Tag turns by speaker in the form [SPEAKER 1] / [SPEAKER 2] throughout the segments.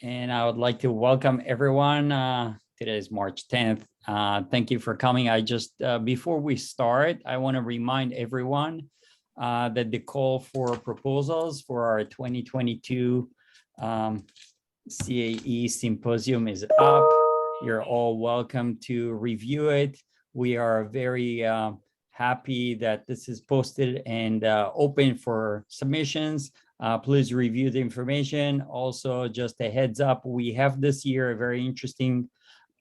[SPEAKER 1] And I would like to welcome everyone. Today is March 10th. Thank you for coming. Before we start, I want to remind everyone that the call for proposals for our 2022 CAE Symposium is up. You're all welcome to review it. We are very happy that this is posted and open for submissions. Please review the information. Also, just a heads up, we have this year a very interesting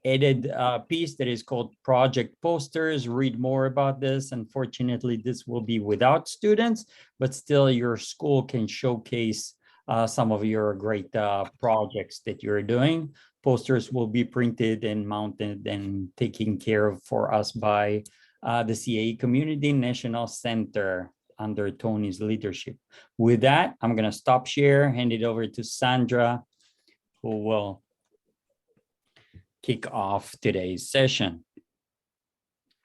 [SPEAKER 1] added piece that is called project posters. Read more about this. Unfortunately, this will be without students, but still your school can showcase some of your great projects that you're doing. Posters will be printed and mounted and taken care of for us by the CAE Community National Center under Tony's leadership. With that, I'm going to stop share, hand it over to Sandra, who will kick off today's session.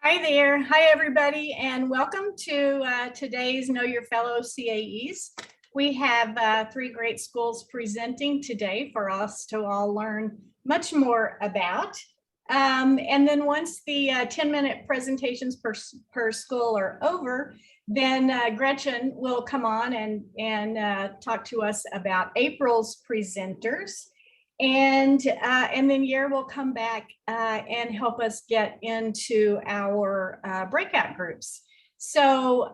[SPEAKER 2] Hi there. Hi, everybody, and welcome to today's Know Your Fellow CAEs. We have 3 great schools presenting today for us to all learn much more about. And then once the 10-minute presentations per school are over, then Gretchen will come on and talk to us about April's presenters. And then Yair will come back and help us get into our breakout groups. So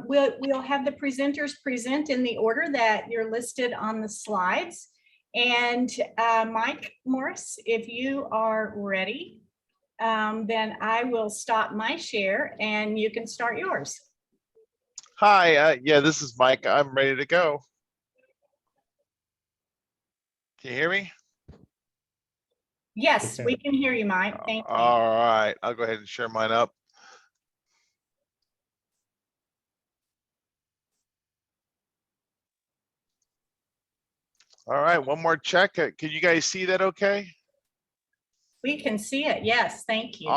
[SPEAKER 2] we'll have the presenters present in the order that you're listed on the slides. And Mike Morris, if you are ready, then I will stop my share and you can start yours.
[SPEAKER 3] Hi, yeah, this is Mike. I'm ready to go. Can you hear me?
[SPEAKER 2] Yes, we can hear you, Mike. Thank you.
[SPEAKER 3] All right, I'll go ahead and share mine up. All right, one more check. Can you guys see that okay?
[SPEAKER 2] We can see it. Yes, thank you.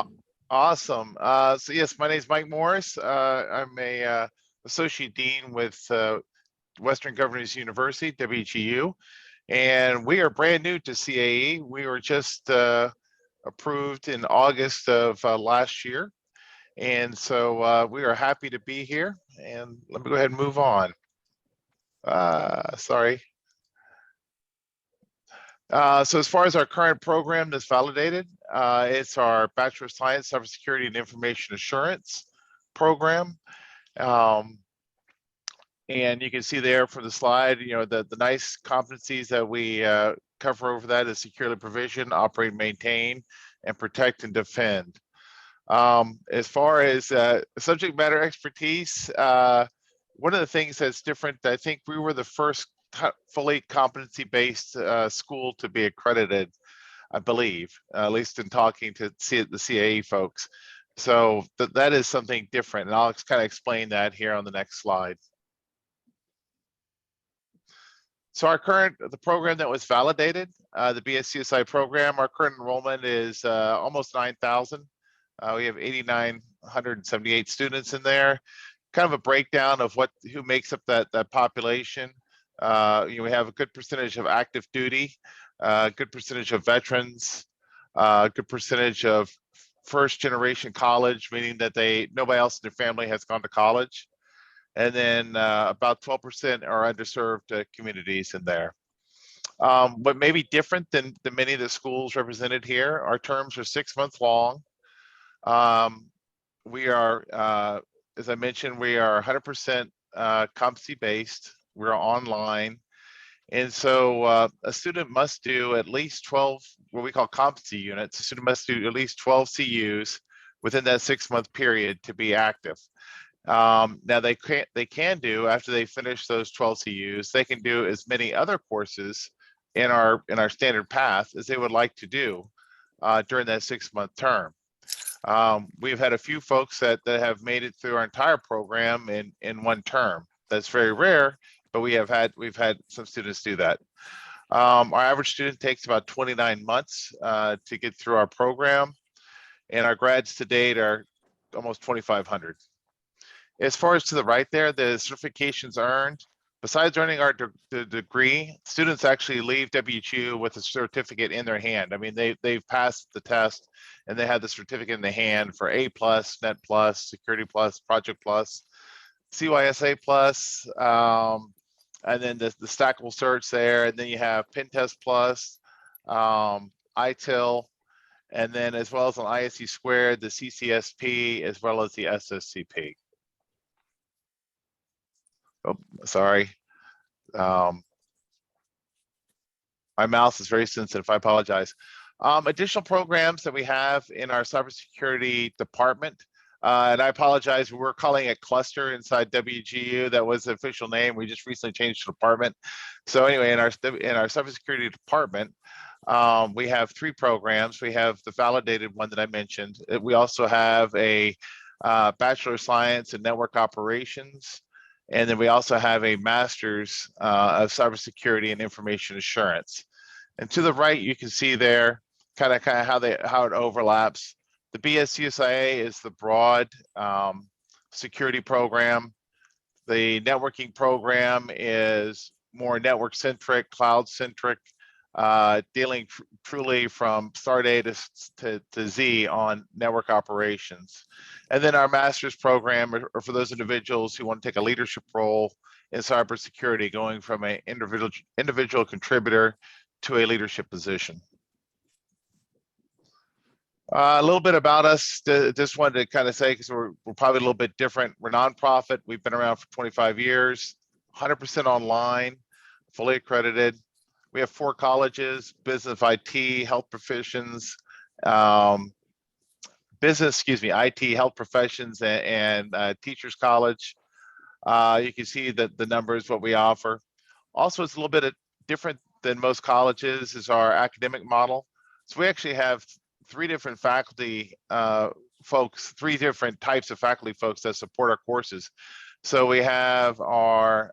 [SPEAKER 3] Awesome. So yes, my name is Mike Morris. I'm a associate dean with Western Governors University, WGU, and we are brand new to CAE. We were just approved in August of last year, and so we are happy to be here. And let me go ahead and move on. Sorry. So as far as our current program that's validated, it's our Bachelor of Science, Cybersecurity and Information Assurance program. And you can see there from the slide, you know, the nice competencies that we cover over that is securely provision, operate, maintain, and protect and defend. As far as subject matter expertise, one of the things that's different, I think we were the first fully competency-based school to be accredited, I believe, at least in talking to the CAE folks. So that is something different, and I'll kind of explain that here on the next slide. So the program that was validated, the BSCSI program, our current enrollment is almost 9,000. We have 8,978 students in there. Kind of a breakdown of who makes up that population. You know, we have a good percentage of active duty, good percentage of veterans, good percentage of first generation college, meaning that nobody else in their family has gone to college. And then about 12% are underserved communities in there. What may be different than many of the schools represented here, our terms are 6 months long. We are, as I mentioned, we are 100% competency based. We're online. And so a student must do at least 12, what we call competency units. A student must do at least 12 CUs within that 6-month period to be active. Now they can do, after they finish those 12 CUs, they can do as many other courses in our standard path as they would like to do during that 6-month term. We've had a few folks that have made it through our entire program in one term. That's very rare, but we've had some students do that. Our average student takes about 29 months to get through our program, and our grads to date are almost 2,500. As far as to the right there, the certifications earned, Besides earning our degree, students actually leave WGU with a certificate in their hand. I mean, they've passed the test and they have the certificate in the hand for A+, Net+, Security+, Project+, CYSA+, and then the stackable certs there, and then you have Pen Test+, ITIL, and then as well as on ISC squared, the CCSP, as well as the SSCP. Oh, sorry. My mouse is very sensitive, I apologize. Additional programs that we have in our cybersecurity department, and I apologize, we're calling it cluster inside WGU. That was the official name. We just recently changed the department. So anyway, in our cybersecurity department, we have 3 programs. We have the validated one that I mentioned. We also have a Bachelor of Science in Network Operations. And then we also have a Master's of Cybersecurity and Information Assurance. And to the right, you can see there kind of how it overlaps. The BSCSIA is the broad security program. The networking program is more network centric, cloud centric, dealing truly from start A to Z on network operations. And then our master's program are for those individuals who want to take a leadership role in cybersecurity, going from an individual contributor to a leadership position. A little bit about us, just wanted to kind of say, because we're probably a little bit different. We're nonprofit. We've been around for 25 years, 100% online, fully accredited. We have 4 colleges: business, IT, health professions, IT, health professions, and teachers college. You can see that the numbers, what we offer. Also, it's a little bit different than most colleges is our academic model. So we actually have 3 different faculty folks, 3 different types of faculty folks that support our courses. So we have our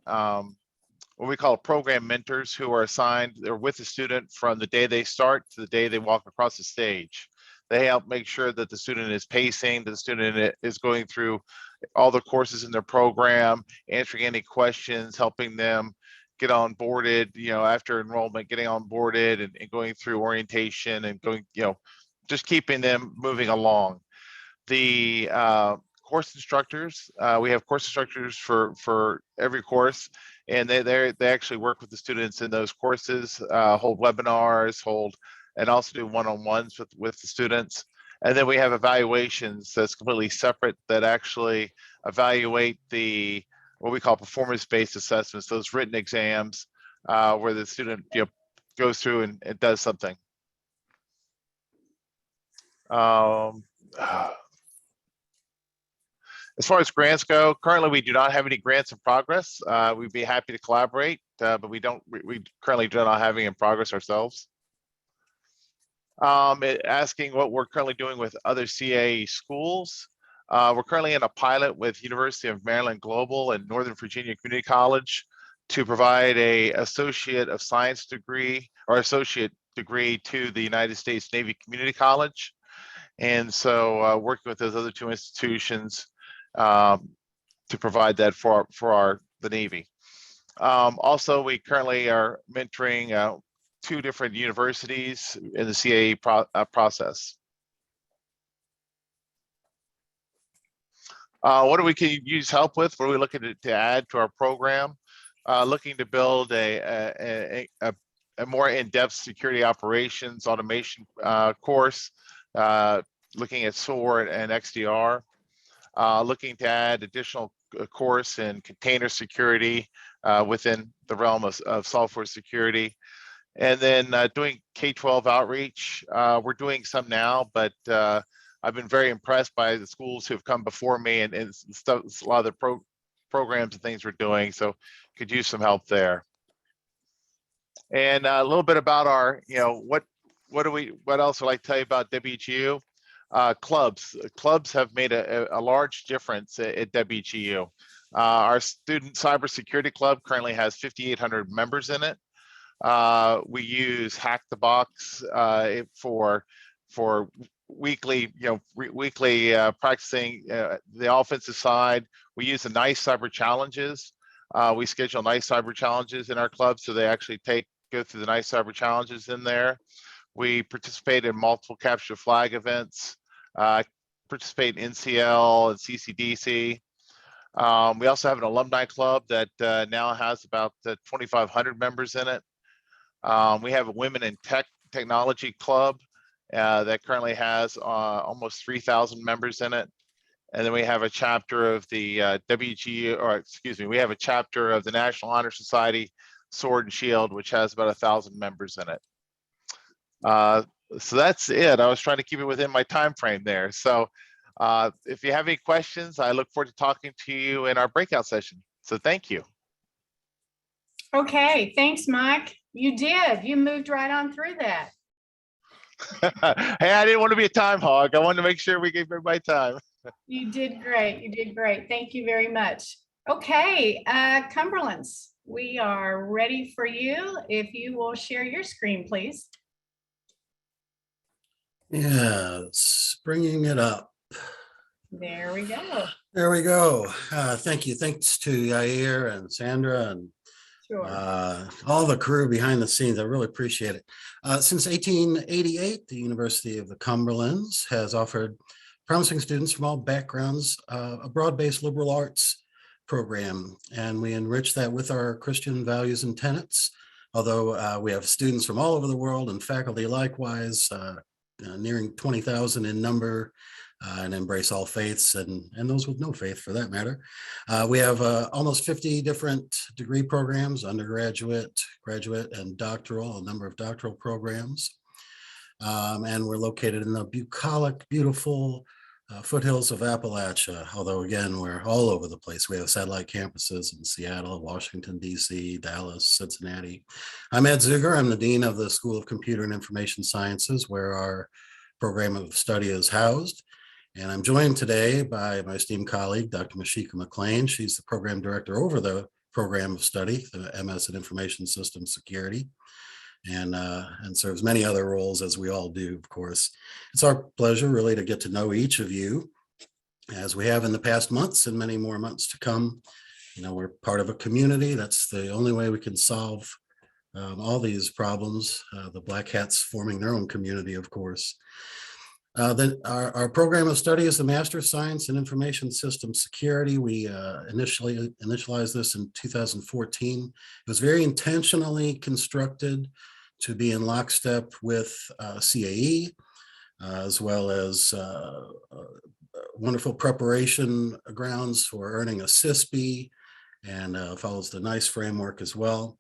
[SPEAKER 3] what we call program mentors, who are assigned, they're with the student from the day they start to the day they walk across the stage. They help make sure that the student is pacing, that the student is going through all the courses in their program, answering any questions, helping them get onboarded, after enrollment, getting onboarded and going through orientation and going, just keeping them moving along. The course instructors, we have course instructors for every course, and they actually work with the students in those courses, hold webinars, and also do one-on-ones with the students. And then we have evaluations that's completely separate, that actually evaluate what we call performance-based assessments, those written exams where the student goes through and does something. As far as grants go, currently we do not have any grants in progress. We'd be happy to collaborate, but we currently do not have any in progress ourselves. Asking what we're currently doing with other CAE schools. We're currently in a pilot with University of Maryland Global and Northern Virginia Community College to provide a Associate of Science degree or associate degree to the United States Navy Community College. And so working with those other 2 institutions to provide that for the Navy. Also, we currently are mentoring 2 different universities in the CAE process. What do we can use help with? What are we looking to add to our program? Looking to build a more in-depth security operations automation course, looking at SOAR and XDR. Looking to add additional course in container security within the realm of software security. And then doing K-12 outreach. We're doing some now, but I've been very impressed by the schools who have come before me and stuff, a lot of the programs and things we're doing. So could use some help there. And a little bit about our, what else would I tell you about WGU? Clubs have made a large difference at WGU. Our student cybersecurity club currently has 5,800 members in it. We use Hack the Box for weekly, practicing the offensive side. We use the nice cyber challenges We schedule nice cyber challenges in our club, so they actually go through the nice cyber challenges in there. We participate in multiple capture flag events, participate in NCL and CCDC. We also have an alumni club that now has about 2,500 members in it. We have a women in technology club that currently has almost 3,000 members in it. And then we have a chapter of the we have a chapter of the National Honor Society Sword and Shield, which has about 1,000 members in it. So that's it. I was trying to keep it within my time frame there. So if you have any questions, I look forward to talking to you in our breakout session. So thank you.
[SPEAKER 2] Okay, thanks, Mike. You did. You moved right on through that.
[SPEAKER 3] Hey, I didn't want to be a time hog. I wanted to make sure we gave everybody time. You
[SPEAKER 2] did great. You did great. Thank you very much. Okay, Cumberlands, we are ready for you. If you will share your screen, please.
[SPEAKER 4] Yes, bringing it up.
[SPEAKER 2] There we go.
[SPEAKER 4] There we go. Thank you. Thanks to Yair and Sandra and all the crew behind the scenes. I really appreciate it. Since 1888, the University of the Cumberlands has offered promising students from all backgrounds a broad-based liberal arts program, and we enrich that with our Christian values and tenets. Although we have students from all over the world and faculty likewise, nearing 20,000 in number, and embrace all faiths and those with no faith for that matter. We have almost 50 different degree programs, undergraduate, graduate, and doctoral, a number of doctoral programs. And we're located in the bucolic, beautiful foothills of Appalachia, although again, we're all over the place. We have satellite campuses in Seattle, Washington, DC, Dallas, Cincinnati. I'm Ed Zuger. I'm the Dean of the School of Computer and Information Sciences, where our program of study is housed. And I'm joined today by my esteemed colleague, Dr. McClain. She's the program director over the program of study, the MS in Information Systems Security, and serves many other roles, as we all do, of course. It's our pleasure really to get to know each of you, as we have in the past months and many more months to come. You know, we're part of a community. That's the only way we can solve all these problems. The Black Hats forming their own community, of course. Our program of study is the Master of Science in Information Systems Security. We initialized this in 2014. It was very intentionally constructed to be in lockstep with CAE, as well as wonderful preparation grounds for earning a CISP, and follows the NICE framework as well.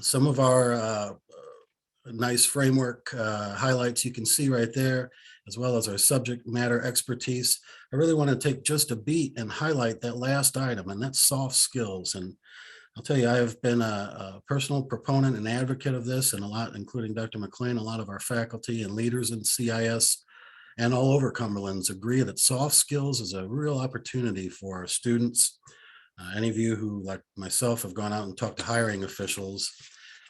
[SPEAKER 4] Some of our NICE framework highlights you can see right there, as well as our subject matter expertise. I really want to take just a beat and highlight that last item, and that's soft skills. And I'll tell you, I have been a personal proponent and advocate of this, and a lot, including Dr. McClain, a lot of our faculty and leaders in CIS and all over Cumberlands agree that soft skills is a real opportunity for our students. Any of you who, like myself, have gone out and talked to hiring officials,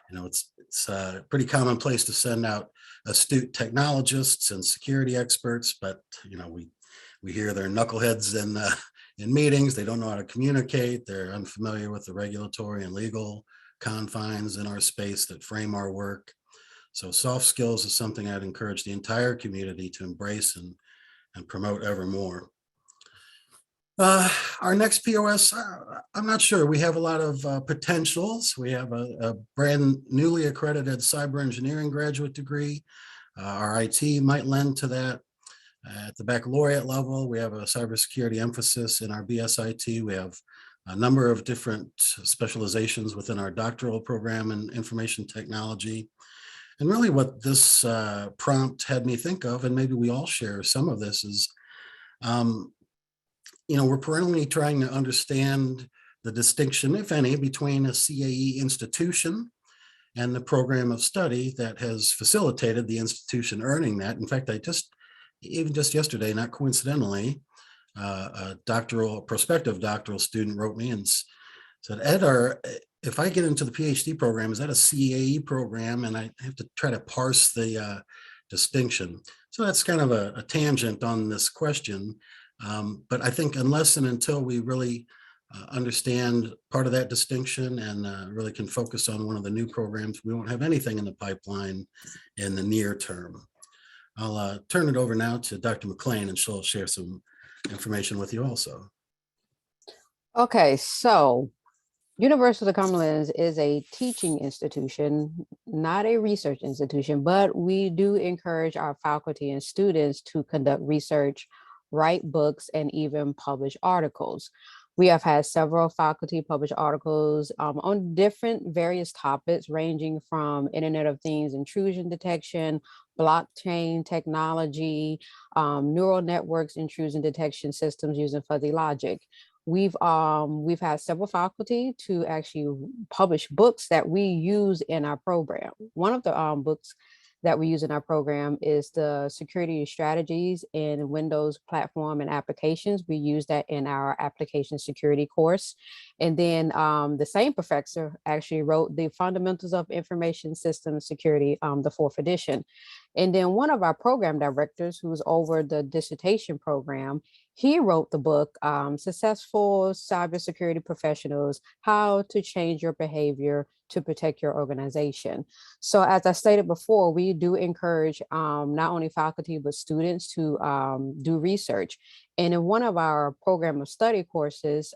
[SPEAKER 4] you know, it's a pretty commonplace to send out astute technologists and security experts, but you know, we hear they're knuckleheads in meetings. They don't know how to communicate. They're unfamiliar with the regulatory and legal confines in our space that frame our work. So soft skills is something I'd encourage the entire community to embrace and promote ever more. Our next POS, I'm not sure. We have a lot of potentials. We have a brand newly accredited cyber engineering graduate degree. Our IT might lend to that. At the baccalaureate level, we have a cybersecurity emphasis in our BSIT. We have a number of different specializations within our doctoral program in information technology. And really what this prompt had me think of, and maybe we all share some of this, is you know, we're perennially trying to understand the distinction, if any, between a CAE institution and the program of study that has facilitated the institution earning that. In fact, even just yesterday, not coincidentally, a prospective doctoral student wrote me and said, Ed, if I get into the PhD program, is that a CAE program? And I have to try to parse the distinction. So that's kind of a tangent on this question. But I think unless and until we really understand part of that distinction and really can focus on one of the new programs. We won't have anything in the pipeline in the near term. I'll turn it over now to Dr. McClain, and she'll share some information with you also.
[SPEAKER 5] Okay, so University of the Cumberlands is a teaching institution, not a research institution, but we do encourage our faculty and students to conduct research, write books, and even publish articles. We have had several faculty publish articles on different various topics, ranging from Internet of Things intrusion detection, blockchain technology, neural networks intrusion detection systems using fuzzy logic. We've had several faculty to actually publish books that we use in our program. One of the books that we use in our program is the Security Strategies in Windows Platform and Applications. We use that in our application security course. And then the same professor actually wrote the Fundamentals of Information System Security, the 4th edition. And then one of our program directors, who's over the dissertation program, he wrote the book, Successful Cybersecurity Professionals, How to Change Your Behavior to Protect Your Organization. So as I stated before, we do encourage not only faculty, but students to do research. And in one of our program of study courses,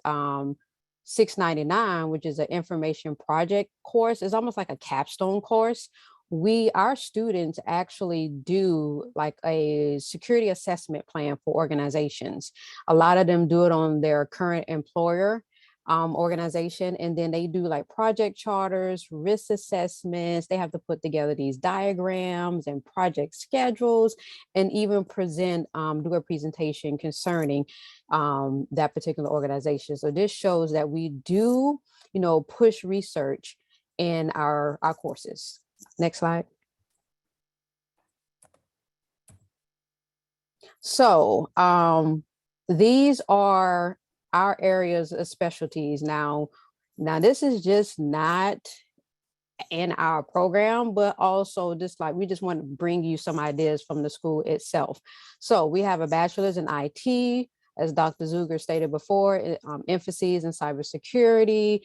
[SPEAKER 5] 699, which is an information project course, is almost like a capstone course. Our students actually do like a security assessment plan for organizations. A lot of them do it on their current employer organization, and then they do like project charters, risk assessments. They have to put together these diagrams and project schedules, and even do a presentation concerning that particular organization. So this shows that we do, push research in our courses. Next slide. So these are our areas of specialties. Now this is just not in our program, but also just like we just want to bring you some ideas from the school itself. So we have a bachelor's in IT, as Dr. Zuger stated before, emphases in cybersecurity,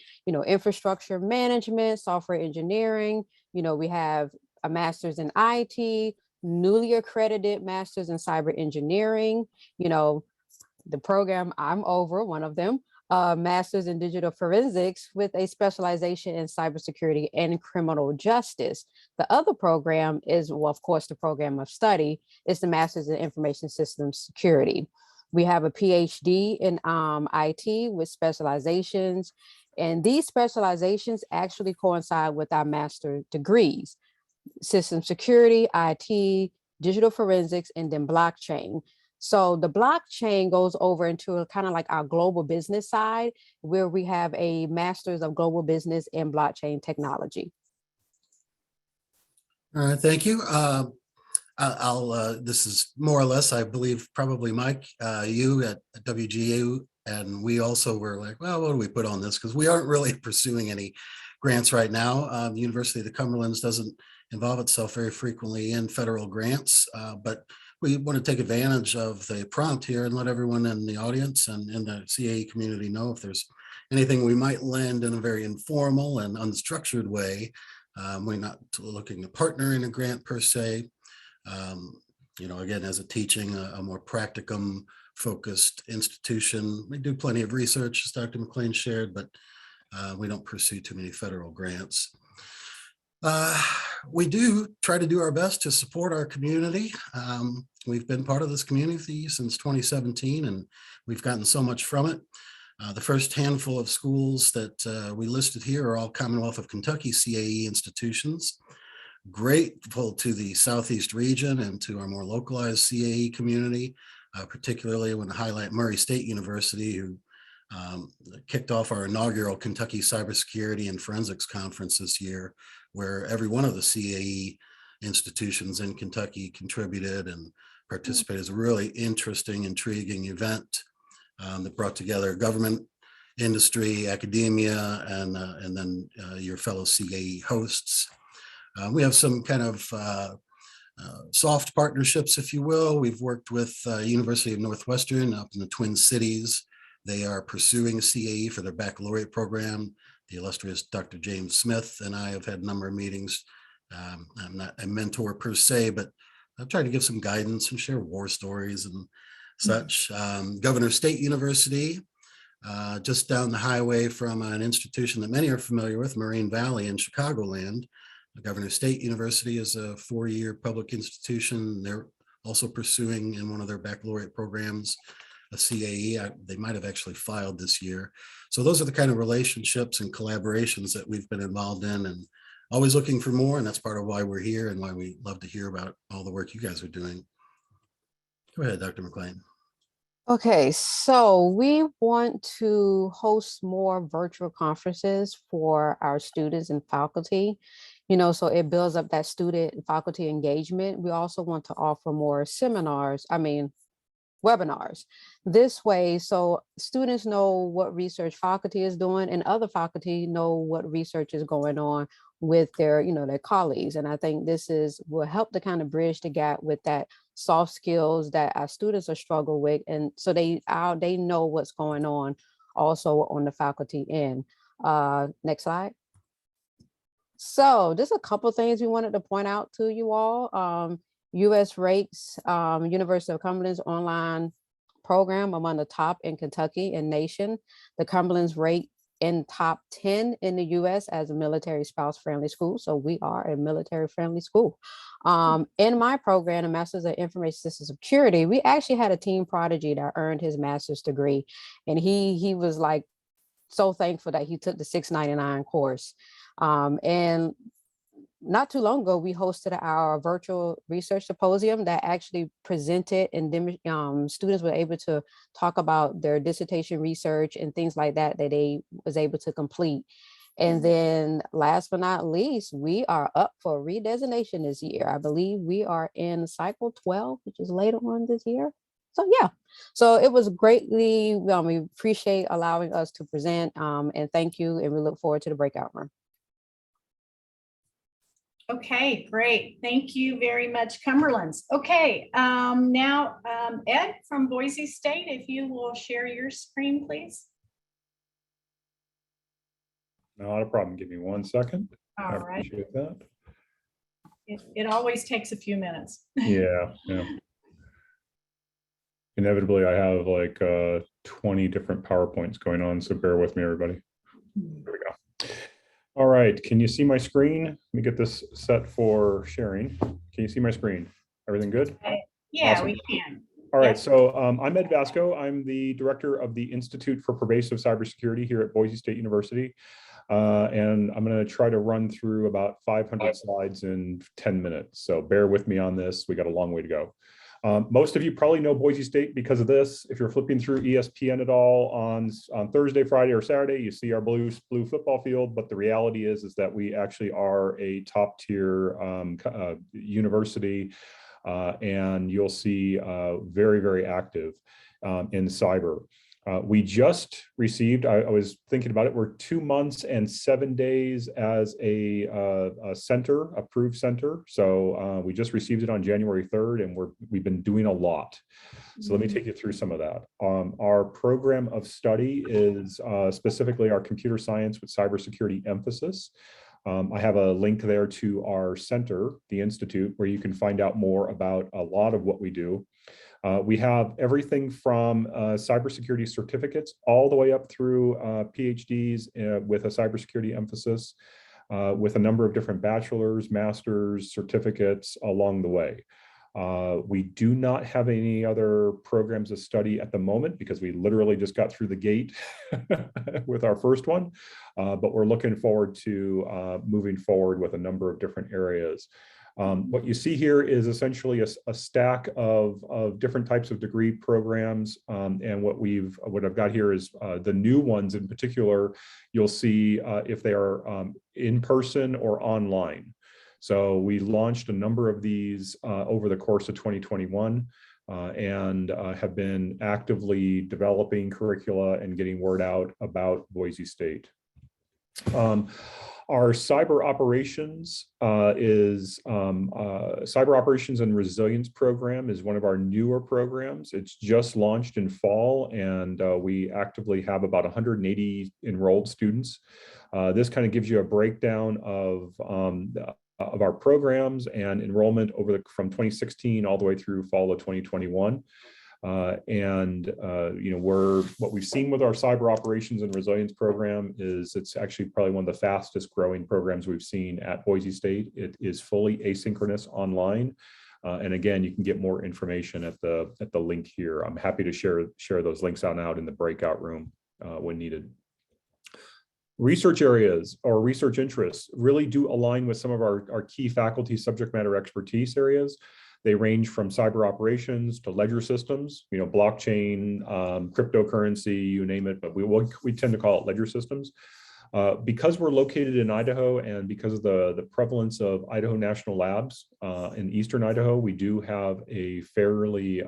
[SPEAKER 5] infrastructure management, software engineering. We have a master's in IT, newly accredited master's in cyber engineering. The program I'm over, one of them, master's in digital forensics with a specialization in cybersecurity and criminal justice. The other program is, well, of course, the program of study is the master's in information systems security. We have a PhD in IT with specializations, and these specializations actually coincide with our master degrees: system security, IT, digital forensics, and then blockchain. So the blockchain goes over into kind of like our global business side, where we have a master's of global business in blockchain technology.
[SPEAKER 4] All right, thank you. This is more or less, I believe, probably Mike, you at WGU, and we also were like, well, what do we put on this? Because we aren't really pursuing any grants right now. The University of the Cumberlands doesn't involve itself very frequently in federal grants, but we want to take advantage of the prompt here and let everyone in the audience and in the CAE community know if there's anything we might lend in a very informal and unstructured way. We're not looking to partner in a grant per se. Again, as a teaching, a more practicum focused institution, we do plenty of research, as Dr. McClain shared, but we don't pursue too many federal grants. We do try to do our best to support our community. We've been part of this community since 2017, and we've gotten so much from it. The first handful of schools that we listed here are all Commonwealth of Kentucky CAE institutions. Grateful to the Southeast region and to our more localized CAE community, particularly when I highlight Murray State University, who kicked off our inaugural Kentucky Cybersecurity and Forensics Conference this year, where every one of the CAE institutions in Kentucky contributed and participated. It's a really interesting, intriguing event that brought together government, industry, academia, and then your fellow CAE hosts. We have some kind of soft partnerships, if you will. We've worked with University of Northwestern up in the Twin Cities They are pursuing a CAE for their baccalaureate program. The illustrious Dr. James Smith and I have had a number of meetings. I'm not a mentor per se, but I've tried to give some guidance and share war stories and such. Governor State University, just down the highway from an institution that many are familiar with, Moraine Valley in Chicagoland. Governor State University is a 4-year public institution. They're also pursuing in one of their baccalaureate programs a CAE. They might have actually filed this year. So those are the kind of relationships and collaborations that we've been involved in, and always looking for more. And that's part of why we're here and why we love to hear about all the work you guys are doing. Go ahead, Dr. McClain.
[SPEAKER 5] Okay, so we want to host more virtual conferences for our students and faculty, so it builds up that student and faculty engagement. We also want to offer more webinars this way, so students know what research faculty is doing and other faculty know what research is going on with their their colleagues. And I think this will help to kind of bridge the gap with that soft skills that our students are struggle with, and so they know what's going on also on the faculty end. Next slide. So just a couple things we wanted to point out to you all. US rates University of Cumberland's online program among the top in Kentucky and nation. The Cumberlands rate in top 10 in the US as a military spouse friendly school. So we are a military friendly school. In my program, a Master's of Information Systems Security, we actually had a teen prodigy that earned his master's degree. And he was like so thankful that he took the $6.99 course. And not too long ago, we hosted our virtual research symposium that actually presented, and students were able to talk about their dissertation research and things like that they was able to complete. And then last but not least, we are up for redesignation this year. I believe we are in cycle 12, which is later on this year. So yeah, so it was greatly, we appreciate allowing us to present, and thank you. And we look forward to the breakout room.
[SPEAKER 2] Okay, great. Thank you very much, Cumberlands. Okay, now Ed from Boise State, if you will share your screen, please.
[SPEAKER 6] Not a problem. Give me 1 second.
[SPEAKER 2] All right.
[SPEAKER 6] Appreciate that.
[SPEAKER 2] It always takes a few minutes.
[SPEAKER 6] Yeah. Inevitably, I have like 20 different PowerPoints going on, so bear with me, everybody. Here we go. All right, can you see my screen? Let me get this set for sharing. Can you see my screen? Everything good?
[SPEAKER 2] Yeah,
[SPEAKER 6] Awesome.
[SPEAKER 2] we can.
[SPEAKER 6] All right, so I'm Ed Vasko. I'm the director of the Institute for Pervasive Cybersecurity here at Boise State University. And I'm going to try to run through about 500 slides in 10 minutes. So bear with me on this. We got a long way to go. Most of you probably know Boise State because of this. If you're flipping through ESPN at all on Thursday, Friday, or Saturday, you see our blue football field. But the reality is that we actually are a top tier university, and you'll see very, very active in cyber. We just received, I was thinking about it, we're 2 months and 7 days as a center, approved center. So we just received it on January 3rd, and we've been doing a lot. So let me take you through some of that. Our program of study is specifically our computer science with cybersecurity emphasis. I have a link there to our center, the Institute, where you can find out more about a lot of what we do. We have everything from cybersecurity certificates all the way up through PhDs with a cybersecurity emphasis, with a number of different bachelor's, master's, certificates along the way. We do not have any other programs of study at the moment because we literally just got through the gate with our first one, but we're looking forward to moving forward with a number of different areas. What you see here is essentially a stack of different types of degree programs, and what I've got here is the new ones in particular. You'll see if they are in person or online. So we launched a number of these over the course of 2021 and have been actively developing curricula and getting word out about Boise State. Our cyber operations cyber operations and resilience program is one of our newer programs. It's just launched in fall, and we actively have about 180 enrolled students. This kind of gives you a breakdown of our programs and enrollment from 2016 all the way through fall of 2021. What we've seen with our cyber operations and resilience program is it's actually probably one of the fastest growing programs we've seen at Boise State. It is fully asynchronous online. And again, you can get more information at the link here. I'm happy to share those links out in the breakout room when needed. Research areas or research interests really do align with some of our key faculty subject matter expertise areas. They range from cyber operations to ledger systems, blockchain, cryptocurrency, you name it, but we tend to call it ledger systems. Because we're located in Idaho and because of the prevalence of Idaho National Labs in Eastern Idaho, we do have a fairly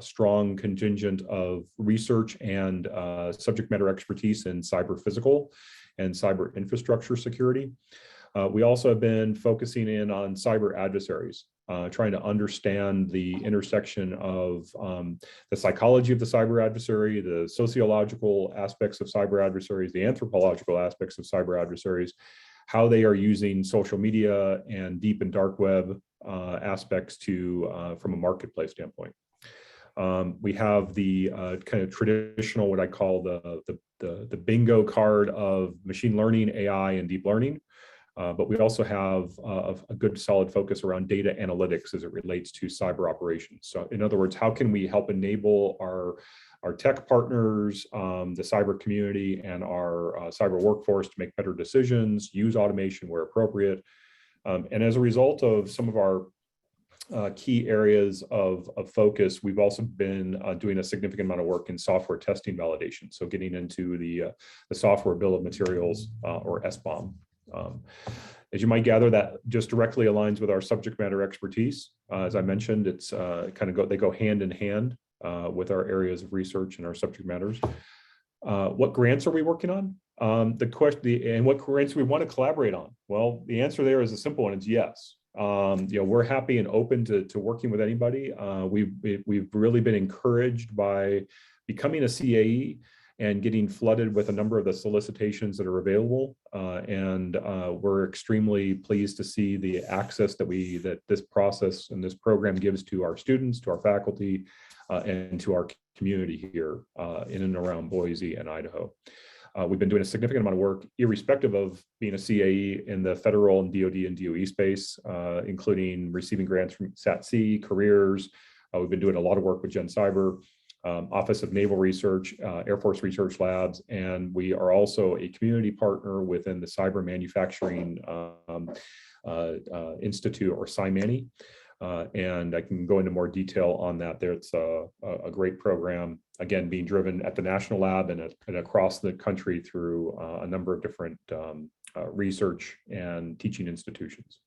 [SPEAKER 6] strong contingent of research and subject matter expertise in cyber physical and cyber infrastructure security. We also have been focusing in on cyber adversaries, trying to understand the intersection of the psychology of the cyber adversary, the sociological aspects of cyber adversaries, the anthropological aspects of cyber adversaries, how they are using social media and deep and dark web aspects from a marketplace standpoint. We have the kind of traditional, what I call the bingo card of machine learning, AI, and deep learning. But we also have a good solid focus around data analytics as it relates to cyber operations. So in other words, how can we help enable our tech partners, the cyber community, and our cyber workforce to make better decisions, use automation where appropriate. And as a result of some of our key areas of focus, we've also been doing a significant amount of work in software testing validation. So getting into the software bill of materials or SBOM. As you might gather, that just directly aligns with our subject matter expertise. As I mentioned, it's they go hand in hand with our areas of research and our subject matters. What grants are we working on? And what grants we want to collaborate on? Well, the answer there is a simple one. It's yes. We're happy and open to working with anybody. We've really been encouraged by becoming a CAE and getting flooded with a number of the solicitations that are available. And we're extremely pleased to see the access that this process and this program gives to our students, to our faculty, and to our community here in and around Boise and Idaho. We've been doing a significant amount of work, irrespective of being a CAE, in the federal and DoD and DOE space, including receiving grants from SATC, careers. We've been doing a lot of work with Gen Cyber, Office of Naval Research, Air Force Research Labs, and we are also a community partner within the Cyber Manufacturing Institute, or CyMani. And I can go into more detail on that. It's a great program, again, being driven at the National Lab and across the country through a number of different research and teaching institutions.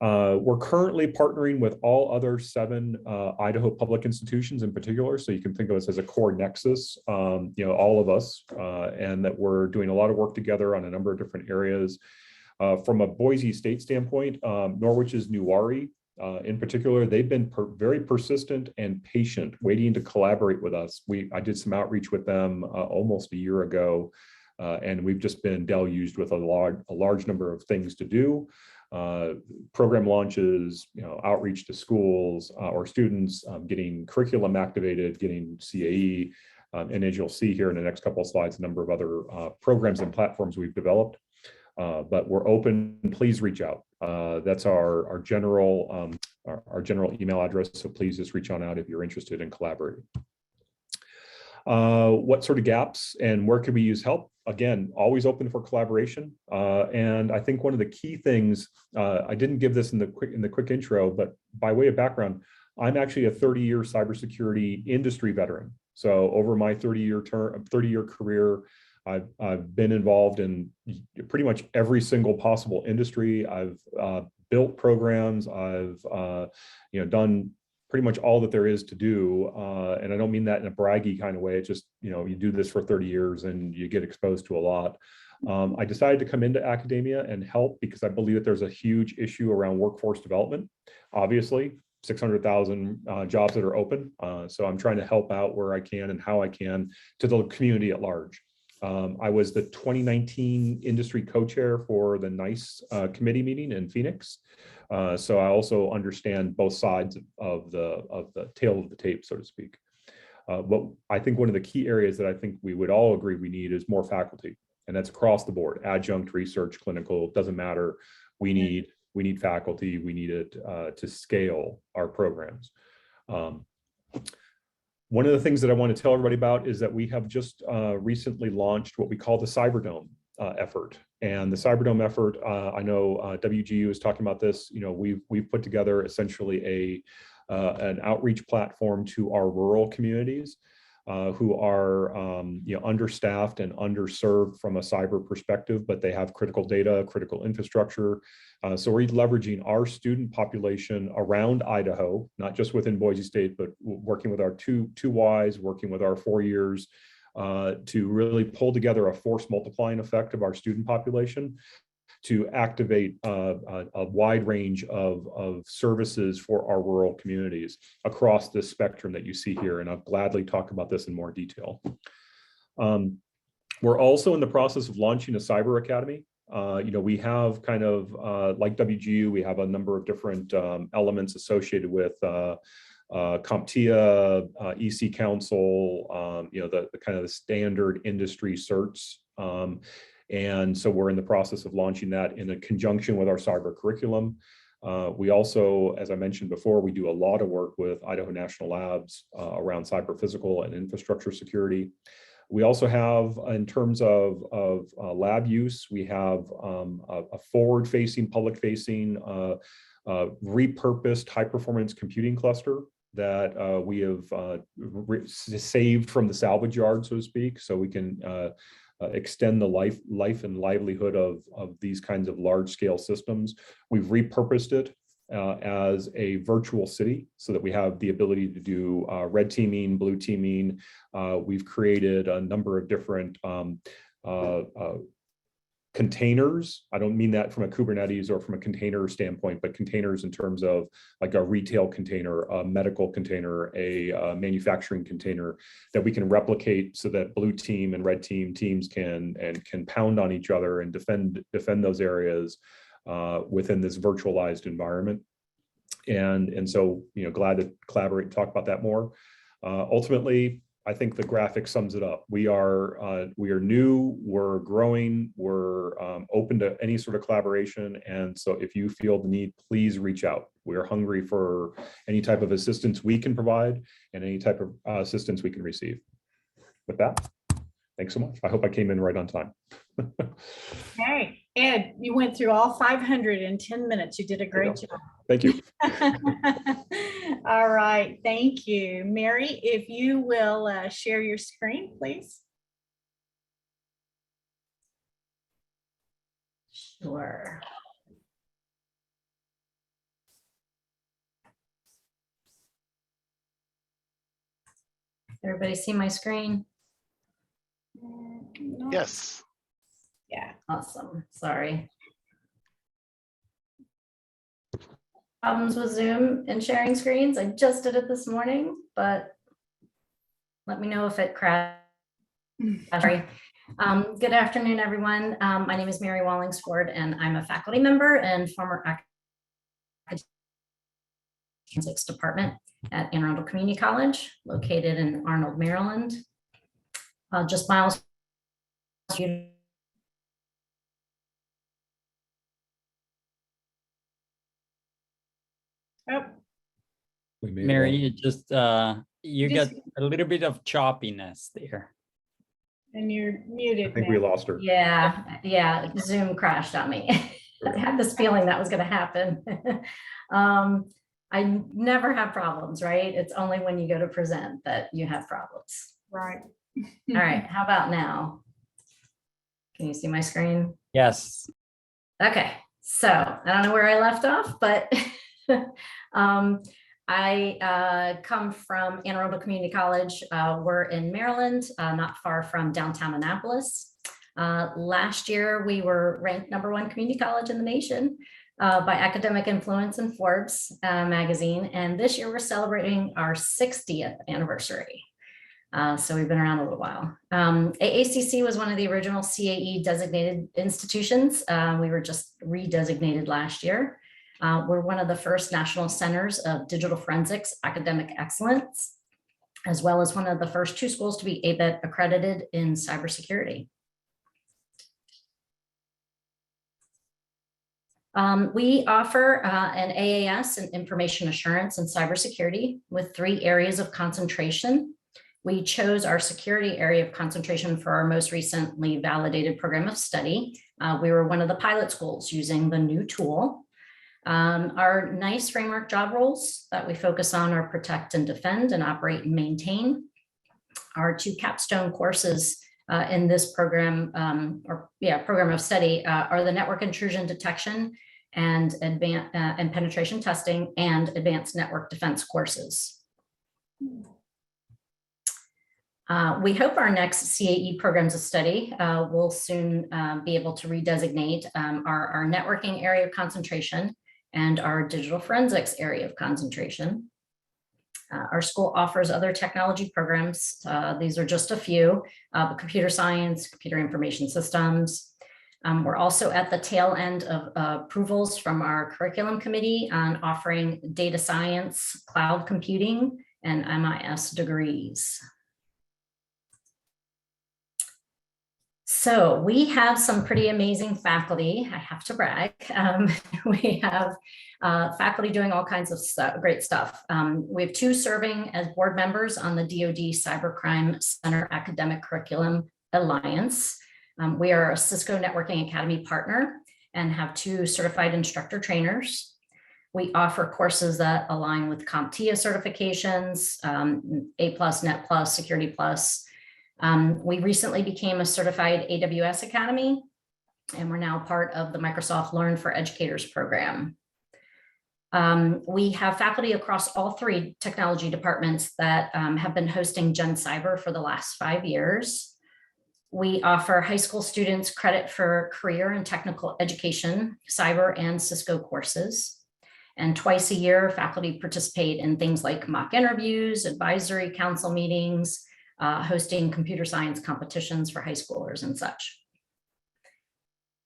[SPEAKER 6] We're currently partnering with all other 7 Idaho public institutions in particular. So you can think of us as a core nexus, all of us, and that we're doing a lot of work together on a number of different areas. From a Boise State standpoint, Norwich's Newari, in particular, they've been very persistent and patient, waiting to collaborate with us. I did some outreach with them almost a year ago, and we've just been deluged with a large number of things to do. Program launches, outreach to schools or students, getting curriculum activated, getting CAE, and as you'll see here in the next couple of slides, a number of other programs and platforms we've developed. But we're open. Please reach out. That's our general email address. So please just reach on out if you're interested in collaborating. What sort of gaps and where can we use help? Again, always open for collaboration. And I think one of the key things, I didn't give this in the quick intro, but by way of background, I'm actually a 30-year cybersecurity industry veteran. So over my 30-year career, I've been involved in pretty much every single possible industry. I've built programs. I've done pretty much all that there is to do. And I don't mean that in a braggy kind of way. It's just, you do this for 30 years and you get exposed to a lot. I decided to come into academia and help because I believe that there's a huge issue around workforce development. Obviously, 600,000 jobs that are open. So I'm trying to help out where I can and how I can to the community at large. I was the 2019 industry co-chair for the NICE committee meeting in Phoenix. So I also understand both sides of the tail of the tape, so to speak. But I think one of the key areas that I think we would all agree we need is more faculty, and that's across the board, adjunct, research, clinical, doesn't matter. We need faculty, we need it to scale our programs. One of the things that I want to tell everybody about is that we have just recently launched what we call the Cyberdome effort. And the Cyberdome effort, I know WGU is talking about this. You know, we've put together essentially an outreach platform to our rural communities who are understaffed and underserved from a cyber perspective, but they have critical data, critical infrastructure. So we're leveraging our student population around Idaho, not just within Boise State, but working with our two Ys, working with our 4 years to really pull together a force multiplying effect of our student population to activate a wide range of services for our rural communities across this spectrum that you see here. And I'll gladly talk about this in more detail. We're also in the process of launching a cyber academy. We have kind of like WGU, we have a number of different elements associated with CompTIA, EC Council, the kind of the standard industry certs. And so we're in the process of launching that in a conjunction with our cyber curriculum. We also, as I mentioned before, we do a lot of work with Idaho National Labs around cyber physical and infrastructure security. We also have, in terms of lab use, we have a forward-facing, public-facing, repurposed high-performance computing cluster that we have saved from the salvage yard, so to speak, so we can extend the life and livelihood of these kinds of large-scale systems. We've repurposed it as a virtual city so that we have the ability to do red teaming, blue teaming. We've created a number of different containers. I don't mean that from a Kubernetes or from a container standpoint, but containers in terms of like a retail container, a medical container, a manufacturing container that we can replicate so that blue team and red team teams can pound on each other and defend those areas within this virtualized environment. And so, glad to collaborate and talk about that more. Ultimately, I think the graphic sums it up. We are new, we're growing, we're open to any sort of collaboration. And so if you feel the need, please reach out. We are hungry for any type of assistance we can provide and any type of assistance we can receive. With that, thanks so much. I hope I came in right on time.
[SPEAKER 2] Hey, Ed, you went through all 510 minutes. You did a great job.
[SPEAKER 6] Thank you.
[SPEAKER 2] All right, thank you. Mary, if you will share your screen, please.
[SPEAKER 7] Sure. Everybody see my screen?
[SPEAKER 2] No.
[SPEAKER 3] Yes.
[SPEAKER 2] Yeah.
[SPEAKER 7] Awesome. Sorry. Problems with Zoom and sharing screens. I just did it this morning, but let me know if it crashed. Sorry. Good afternoon, everyone. My name is Mary Wallingford, and I'm a faculty member and former academics department at Arundel Community College, located in Arnold, Maryland. Just miles.
[SPEAKER 2] Oh,
[SPEAKER 1] Mary, you just you got a little bit of choppiness there.
[SPEAKER 2] and you're muted.
[SPEAKER 6] I think
[SPEAKER 2] now.
[SPEAKER 6] we lost her.
[SPEAKER 7] Yeah, Zoom crashed on me. I had this feeling that was going to happen. I never have problems, right? It's only when you go to present that you have problems.
[SPEAKER 2] Right.
[SPEAKER 7] All right, how about now? Can you see my screen?
[SPEAKER 1] Yes.
[SPEAKER 7] Okay, so I don't know where I left off, but I come from Anne Arundel Community College. We're in Maryland, not far from downtown Annapolis. Last year, we were ranked #1 community college in the nation by Academic Influence and Forbes magazine. And this year we're celebrating our 60th anniversary. So we've been around a little while. AACC was one of the original CAE designated institutions. We were just re-designated last year. We're one of the first national centers of digital forensics academic excellence, as well as one of the first 2 schools to be ABET accredited in cybersecurity. We offer an AAS in information assurance and cybersecurity with 3 areas of concentration. We chose our security area of concentration for our most recently validated program of study. We were one of the pilot schools using the new tool. Our NICE framework job roles that we focus on are protect and defend and operate and maintain. Our 2 capstone courses in this program, program of study are the network intrusion detection and penetration testing and advanced network defense courses. We hope our next CAE programs of study will soon be able to redesignate our networking area of concentration and our digital forensics area of concentration. Our school offers other technology programs. These are just a few, computer science, computer information systems. We're also at the tail end of approvals from our curriculum committee on offering data science, cloud computing, and MIS degrees. So we have some pretty amazing faculty, I have to brag. We have faculty doing all kinds of great stuff. We have 2 serving as board members on the DoD Cybercrime Center Academic Curriculum Alliance. We are a Cisco Networking Academy partner and have 2 certified instructor trainers. We offer courses that align with CompTIA certifications, A+, Net+, Security+. We recently became a certified AWS Academy, and we're now part of the Microsoft Learn for Educators program. We have faculty across all 3 technology departments that have been hosting Gen Cyber for the last 5 years. We offer high school students credit for career and technical education, cyber and Cisco courses. And twice a year, faculty participate in things like mock interviews, advisory council meetings, hosting computer science competitions for high schoolers and such.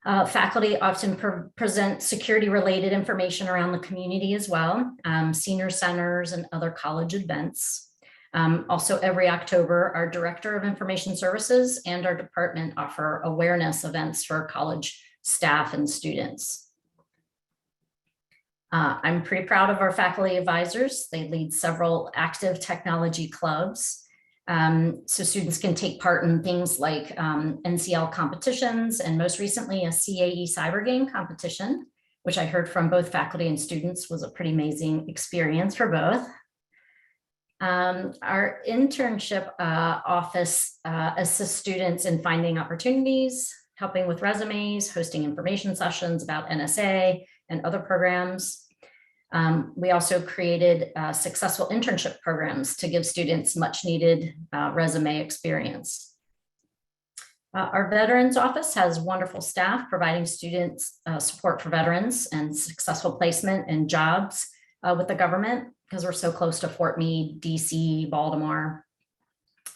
[SPEAKER 7] Faculty often present security-related information around the community as well, senior centers and other college events. Also, every October, our Director of Information Services and our department offer awareness events for college staff and students. I'm pretty proud of our faculty advisors. They lead several active technology clubs. So students can take part in things like NCL competitions and most recently a CAE cyber game competition, which I heard from both faculty and students was a pretty amazing experience for both. Our internship office assists students in finding opportunities, helping with resumes, hosting information sessions about NSA and other programs. We also created successful internship programs to give students much needed resume experience. Our Veterans Office has wonderful staff providing students support for veterans and successful placement and jobs with the government because we're so close to Fort Meade, DC, Baltimore.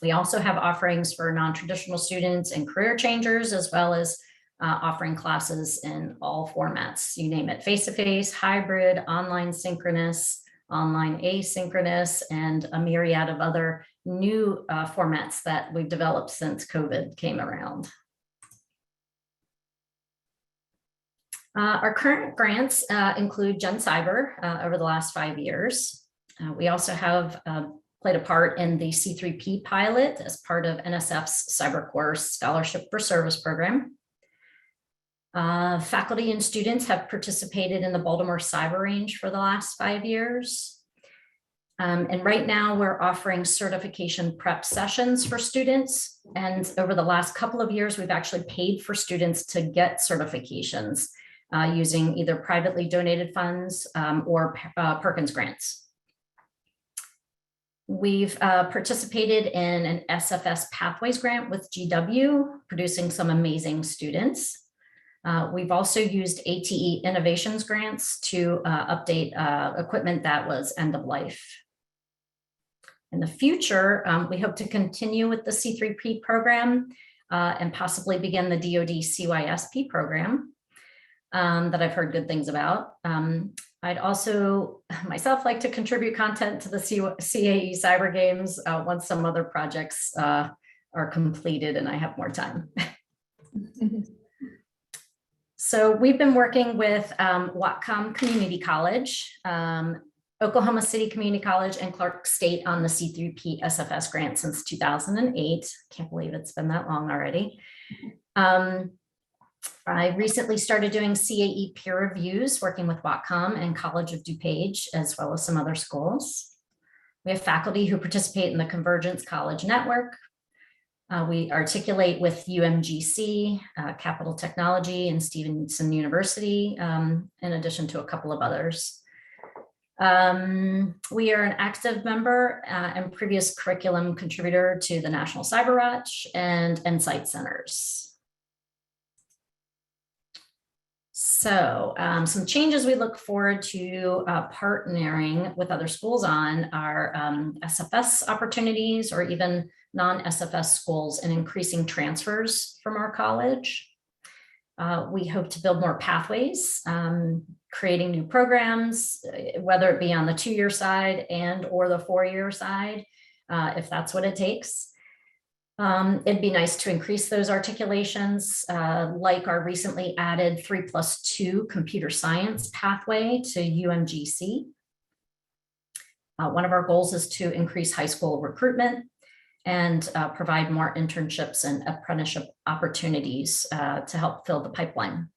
[SPEAKER 7] We also have offerings for non-traditional students and career changers, as well as offering classes in all formats, you name it, face-to-face, hybrid, online synchronous, online asynchronous, and a myriad of other new formats that we've developed since COVID came around. Our current grants include Gen Cyber over the last 5 years. We also have played a part in the C3P pilot as part of NSF's Cyber Course Scholarship for Service program. Faculty and students have participated in the Baltimore Cyber Range for the last 5 years. And right now we're offering certification prep sessions for students. And over the last couple of years, we've actually paid for students to get certifications using either privately donated funds or Perkins grants. We've participated in an SFS Pathways grant with GW, producing some amazing students. We've also used ATE Innovations grants to update equipment that was end of life. In the future, we hope to continue with the C3P program and possibly begin the DoD CYSP program that I've heard good things about. I'd also myself like to contribute content to the CAE Cyber Games once some other projects are completed and I have more time. So we've been working with Whatcom Community College, Oklahoma City Community College, and Clark State on the C3P SFS grant since 2008. Can't believe it's been that long already. I recently started doing CAE peer reviews, working with Whatcom and College of DuPage, as well as some other schools. We have faculty who participate in the Convergence College Network. We articulate with UMGC, Capital Technology, and Stevenson University, in addition to a couple of others. We are an active member and previous curriculum contributor to the National Cyber Watch and Insight Centers. So some changes we look forward to partnering with other schools on are SFS opportunities or even non-SFS schools and increasing transfers from our college. We hope to build more pathways, creating new programs, whether it be on the 2-year side and or the 4-year side, if that's what it takes. It'd be nice to increase those articulations, like our recently added 3+2 computer science pathway to UMGC. One of our goals is to increase high school recruitment and provide more internships and apprenticeship opportunities to help fill the pipeline.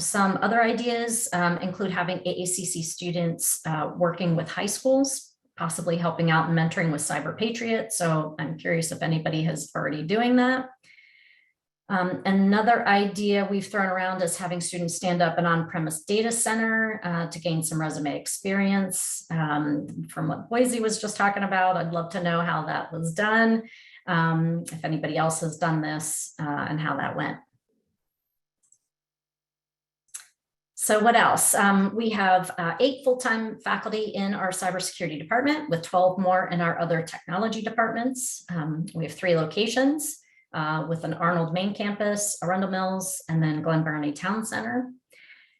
[SPEAKER 7] Some other ideas include having AACC students working with high schools, possibly helping out and mentoring with Cyber Patriot. So I'm curious if anybody has already doing that. Another idea we've thrown around is having students stand up an on-premise data center to gain some resume experience. From what Boise was just talking about, I'd love to know how that was done, if anybody else has done this and how that went. So what else? We have 8 full-time faculty in our cybersecurity department with 12 more in our other technology departments. We have 3 locations with an Arnold main campus, Arundel Mills, and then Glen Burnie Town Center.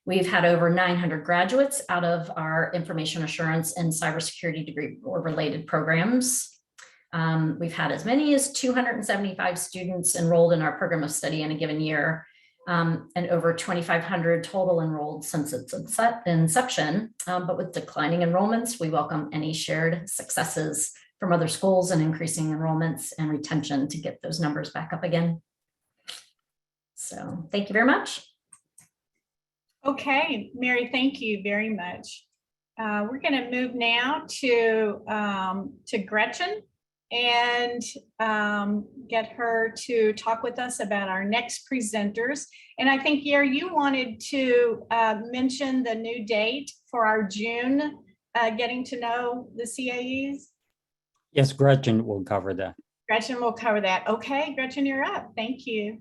[SPEAKER 7] We've had over 900 graduates out of our information assurance and cybersecurity degree or related programs. We've had as many as 275 students enrolled in our program of study in a given year. And over 2,500 total enrolled since its inception. But with declining enrollments, we welcome any shared successes from other schools and increasing enrollments and retention to get those numbers back up again. So thank you very much.
[SPEAKER 2] Okay, Mary, thank you very much. We're going to move now to Gretchen and get her to talk with us about our next presenters. And I think, Yair, you wanted to mention the new date for our June getting to know the CAEs.
[SPEAKER 1] Yes, Gretchen will cover that.
[SPEAKER 2] Gretchen will cover that. Okay, Gretchen, you're up. Thank you.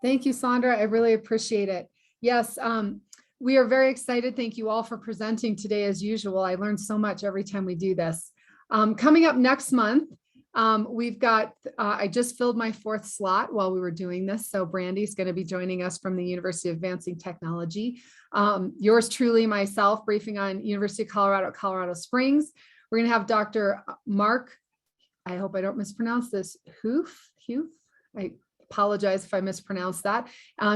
[SPEAKER 8] Thank you, Sandra. I really appreciate it. Yes, we are very excited. Thank you all for presenting today as usual. I learned so much every time we do this. Coming up next month, we've got, I just filled my 4th slot while we were doing this. So Brandy's going to be joining us from the University of Advancing Technology. Yours truly, myself, briefing on University of Colorado, Colorado Springs. We're going to have Dr. Mark, I hope I don't mispronounce this, Hoof. I apologize if I mispronounced that.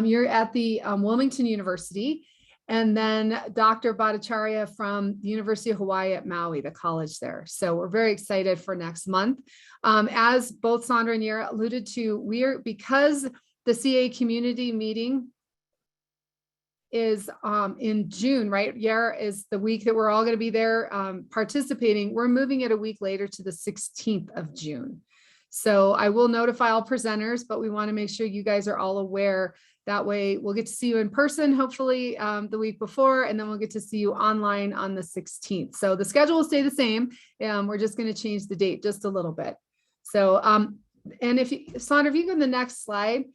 [SPEAKER 8] You're at the Wilmington University. And then Dr. Bhattacharya from the University of Hawaii at Maui, the college there. So we're very excited for next month. As both Sandra and Yair alluded to, because the CA community meeting is in June, right? Yair, is the week that we're all going to be there participating. We're moving it a week later to the 16th of June. So I will notify all presenters, but we want to make sure you guys are all aware. That way we'll get to see you in person, hopefully the week before, and then we'll get to see you online on the 16th. So the schedule will stay the same. We're just going to change the date just a little bit. So, and if you, Sandra, if you go to the next slide,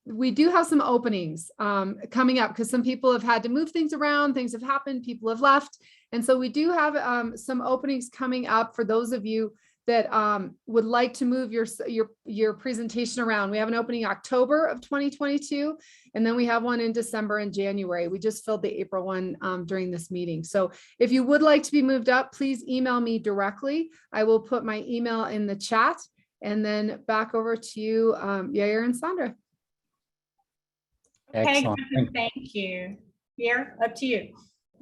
[SPEAKER 8] we do have some openings coming up because some people have had to move things around, things have happened, people have left. And so we do have some openings coming up for those of you that would like to move your presentation around. We have an opening October of 2022, and then we have one in December and January. We just filled the April one during this meeting. So if you would like to be moved up, please email me directly. I will put my email in the chat, and then back over to you, Yair and Sandra.
[SPEAKER 2] Okay,
[SPEAKER 1] Excellent.
[SPEAKER 2] Griffin, thank you. Here, up to you.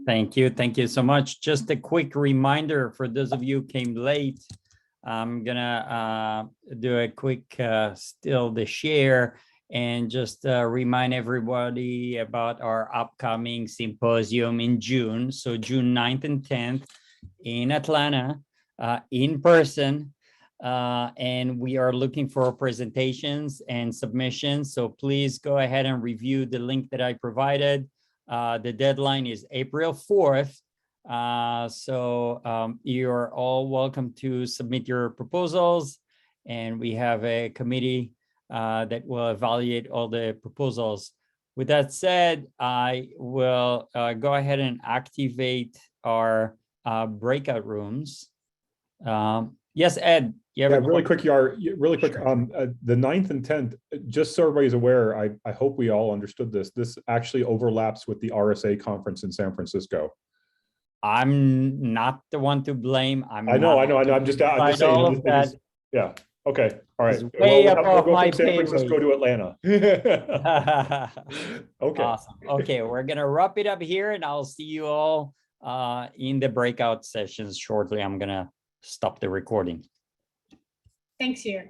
[SPEAKER 1] Thank you. Thank you so much. Just a quick reminder for those of you who came late. I'm gonna do a quick still the share and just remind everybody about our upcoming symposium in June. So June 9th and 10th in Atlanta, in person. And we are looking for presentations and submissions. So please go ahead and review the link that I provided. The deadline is April 4th. You're all welcome to submit your proposals, and we have a committee that will evaluate all the proposals. With that said, I will go ahead and activate our breakout rooms. Yes, Ed.
[SPEAKER 6] Yeah, really quick, really quick. The 9th and 10th, just so everybody's aware, I hope we all understood this. This actually overlaps with the RSA conference in San Francisco.
[SPEAKER 1] I'm not the one to blame.
[SPEAKER 6] I know. I'm just saying. Yeah. Okay. All right. We'll go from San Francisco to Atlanta. Okay.
[SPEAKER 1] Awesome. Okay, we're gonna wrap it up here, and I'll see you all in the breakout sessions shortly. I'm gonna stop the recording.
[SPEAKER 2] Thanks, here.